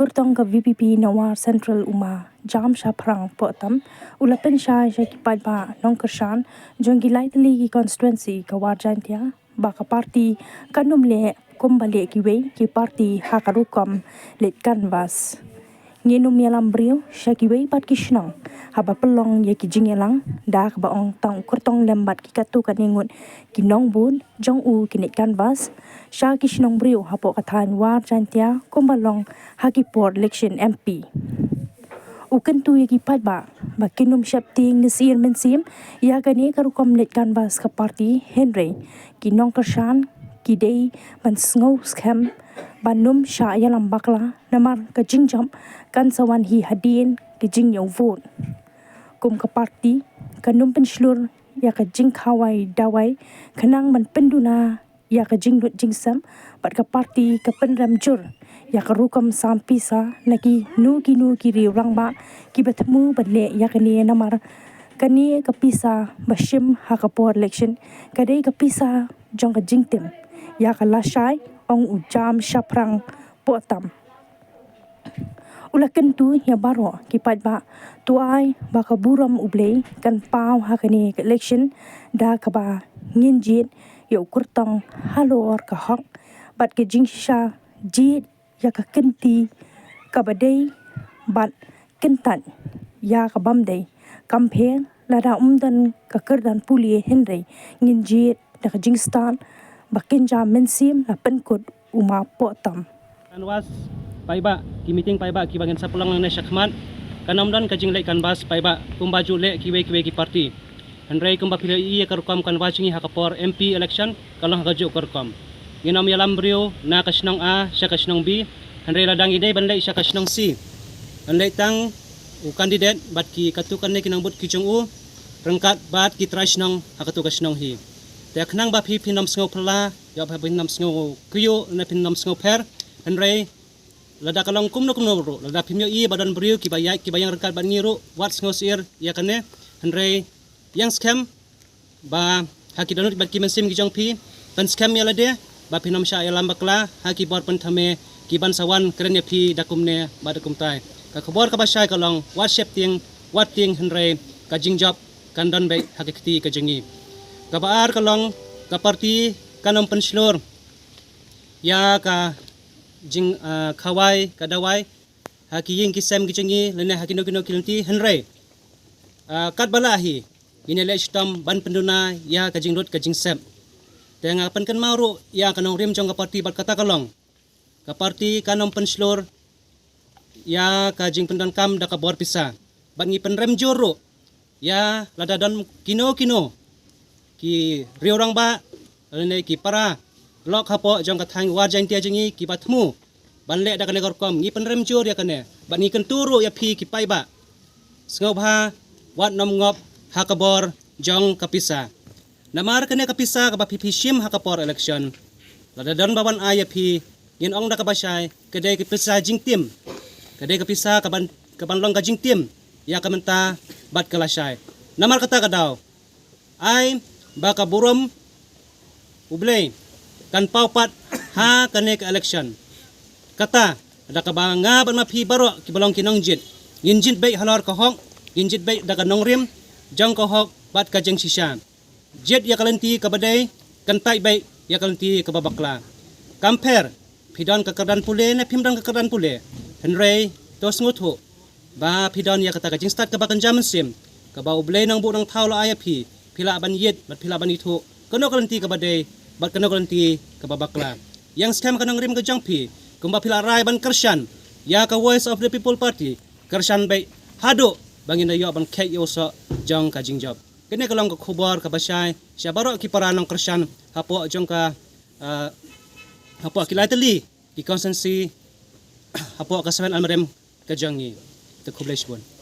kurtong ka VPP Nawar Central Uma jam sha prang potam ulapen sha kipai ba nongkershan jongi lightly ki constituency ka warjantia ba ka party kanum le kombale ki we ki party hakarukom let canvas ngenum yalam brio sha ki we pat kishnong haba pelong ye ki jingelang da ba ong tang kurtong lembat ki katu kaningut ki nongbun jong u ki net canvas sha kishnong brio hapo kathan warjantia kombalong hakipor election MP ukan tu yagi pat ba kinum shapting nisir mensim ya gani karukom let canvas ka party Henry ki nongkershan ki dei ban sngau scam banum sha yalam bakla namar ka jingjam kan sawan hi hadin ki jingyau vote kum ka party kanum penslur ya ka jingkhawai dawai kanang man penduna ya ka jinglut jingsam pat ka party ka penram jur ya ka rukam sampisa naki nu ki riurang ba ki betemu badle ya kani namar kani ka pisa bashim hakapor election kadai ka pisa jong ka jingtem ya ka lashai ong ujam shaprang potam ulakan tu ya baro ki pat ba tuai ba ka buram ublei kan pau hakani ka election da ka ba nginjit yo kurtong halor ka hok bat ke jingsha jit ya ka kenti ka badai bat kentan ya ka bamdai kampeng lada umdan ka kerdan puli Henry nginjit da ka jingstan bakinja mensim la penkut uma potam anwas paiba ki meeting paiba ki bagian sapulang na syakman kanamdan ka jinglai kanbas paiba kumbaju le kiwe ki party Henry kumba pila iya karukam kanwasingi hakapor MP election kalong hakajo karukam ginam yalam brio na kasnong A siya kasnong B Henry ladang ide banlay siya kasnong C banlay tang u kandidat bat ki katukan ne kinangbut ki jong u rengkat bat ki trash nong hakatu kasnong hi te knang ba phi pinam sngo pala ya ba pinam sngo kuyo na pinam sngo per Henry lada kalong kumno ro lada pimyo i badan brio ki bayang rengkat ban ngiru wat sngo sir ya kane Henry yang scam ba haki donut bat ki mensim ki jong pi pan scam ya lade ba pinam sha ya lambakla haki bor pan thame ki ban sawan krenye pi dakumne ba dakum tai ka khobor ka ba shai kalong wat shep ting wat ting Henry ka jingjop kan don be haki kti ka jingi ka baar kalong ka party kanom penslor ya ka jing khawai ka dawai haki ying ki sem ki jingi lene haki no kilunti Henry kat balahi ini le stam ban penduna ya ka jingrut ka jingsep tenga pan kan maru ya kanong rim jong ka party bat kata kalong ka party kanom penslor ya ka jing pendan kam da ka bor pisa bat ngi penrem joro ya lada dan kino ki riorang ba lene ki para lok hapo jong ka thang warjain tia jingi ki batmu banle da kane korkom ngi penrem jor ya kane bat ngi kenturu ya phi ki pai ba sngau bha wat nom ngop hakabor jong kapisa namar kene kapisa ka pipi shim hakapor election lada don bawan ayapi yen ong da kabasai kedai kapisa jingtim kedai kapisa kaban long ka jingtim ya kamenta bat kalasai namar kata kadaw ai baka burom ublay kan paupat ha kane ka election kata ada kabanga ban mapi baro kibalong kinong jit yinjit bay halor ka hong yinjit bay da kanong rim jang ko hok bat ka jeng sisya jet ya kalanti kabadai kantai bai ya kalanti kababakla kamper pidon ka kardan pule na pimdang ka kardan pule Henry tos ngutho ba pidon ya kata ka jeng start ka bakan jaman sim ka ba ublay nang bu nang tawla ayapi pila ban yet bat pila ban itho kano kalanti kabadai bat kano kalanti kababakla yang scam kanang rim ka jangpi kumba pila rai ban kershan ya ka voice of the people party kershan bai hado bangin dayo bang kek yo so jong ka jingjop kene kalong ka khobor ka basai sia baro ki paranong kershan hapo jong ka hapo kilateli ki constancy hapo ka seven almarem ka jongi te khobleshbon